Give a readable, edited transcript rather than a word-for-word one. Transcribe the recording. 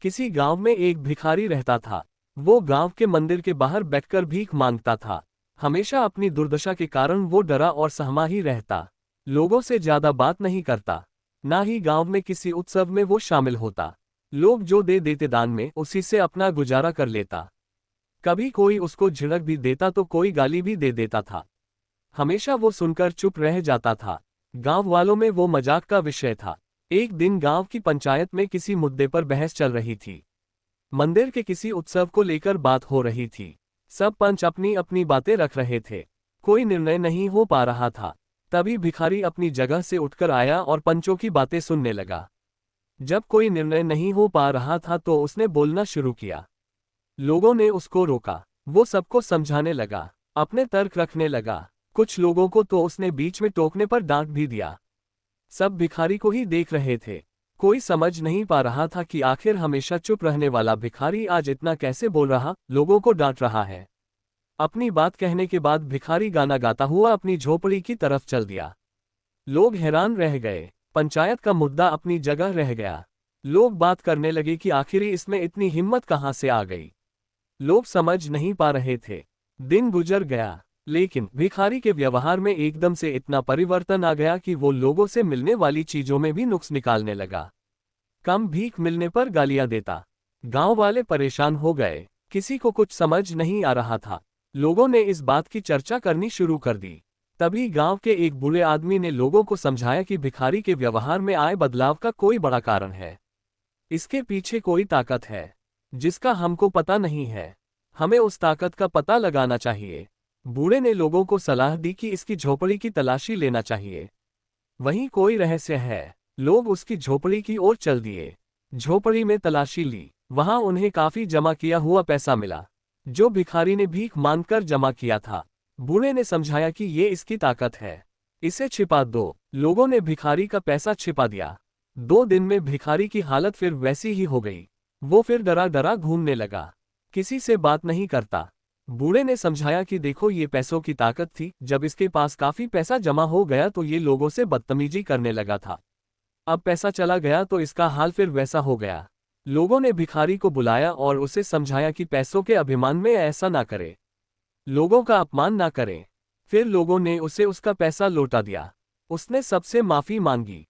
किसी गांव में एक भिखारी रहता था। वो गांव के मंदिर के बाहर बैठकर भीख मांगता था। हमेशा अपनी दुर्दशा के कारण वो डरा और सहमा ही रहता। लोगों से ज्यादा बात नहीं करता, ना ही गांव में किसी उत्सव में वो शामिल होता। लोग जो दे देते दान में, उसी से अपना गुजारा कर लेता। कभी कोई उसको झिड़क भी देता तो कोई गाली भी दे देता था। हमेशा वो सुनकर चुप रह जाता था। गांव वालों में वो मजाक का विषय था। एक दिन गांव की पंचायत में किसी मुद्दे पर बहस चल रही थी। मंदिर के किसी उत्सव को लेकर बात हो रही थी। सब पंच अपनी अपनी बातें रख रहे थे। कोई निर्णय नहीं हो पा रहा था। तभी भिखारी अपनी जगह से उठकर आया और पंचों की बातें सुनने लगा। जब कोई निर्णय नहीं हो पा रहा था तो उसने बोलना शुरू किया। लोगों ने उसको रोका। वो सबको समझाने लगा, अपने तर्क रखने लगा। कुछ लोगों को तो उसने बीच में टोकने पर डांट भी दिया। सब भिखारी को ही देख रहे थे। कोई समझ नहीं पा रहा था कि आखिर हमेशा चुप रहने वाला भिखारी आज इतना कैसे बोल रहा, लोगों को डांट रहा है। अपनी बात कहने के बाद भिखारी गाना गाता हुआ अपनी झोपड़ी की तरफ चल दिया। लोग हैरान रह गए। पंचायत का मुद्दा अपनी जगह रह गया। लोग बात करने लगे कि आखिर इसमें इतनी हिम्मत कहां से आ गई। लोग समझ नहीं पा रहे थे। दिन गुजर गया, लेकिन भिखारी के व्यवहार में एकदम से इतना परिवर्तन आ गया कि वो लोगों से मिलने वाली चीजों में भी नुक्स निकालने लगा। कम भीख मिलने पर गालियां देता। गांव वाले परेशान हो गए। किसी को कुछ समझ नहीं आ रहा था। लोगों ने इस बात की चर्चा करनी शुरू कर दी। तभी गांव के एक बूढ़े आदमी ने लोगों को समझाया कि भिखारी के व्यवहार में आए बदलाव का कोई बड़ा कारण है। इसके पीछे कोई ताकत है, जिसका हमको पता नहीं है। हमें उस ताकत का पता लगाना चाहिए। बूढ़े ने लोगों को सलाह दी कि इसकी झोपड़ी की तलाशी लेना चाहिए। वहीं कोई रहस्य है। लोग उसकी झोपड़ी की ओर चल दिए। झोपड़ी में तलाशी ली। वहां उन्हें काफी जमा किया हुआ पैसा मिला, जो भिखारी ने भीख मांगकर जमा किया था। बूढ़े ने समझाया कि ये इसकी ताकत है, इसे छिपा दो। लोगों ने भिखारी का पैसा छिपा दिया। 2 दिन में भिखारी की हालत फिर वैसी ही हो गई। वो फिर डरा डरा घूमने लगा, किसी से बात नहीं करता। बूढ़े ने समझाया कि देखो, ये पैसों की ताकत थी। जब इसके पास काफी पैसा जमा हो गया तो ये लोगों से बदतमीजी करने लगा था। अब पैसा चला गया तो इसका हाल फिर वैसा हो गया। लोगों ने भिखारी को बुलाया और उसे समझाया कि पैसों के अभिमान में ऐसा ना करे, लोगों का अपमान ना करे। फिर लोगों ने उसे उसका पैसा लौटा दिया। उसने सबसे माफी मांगी।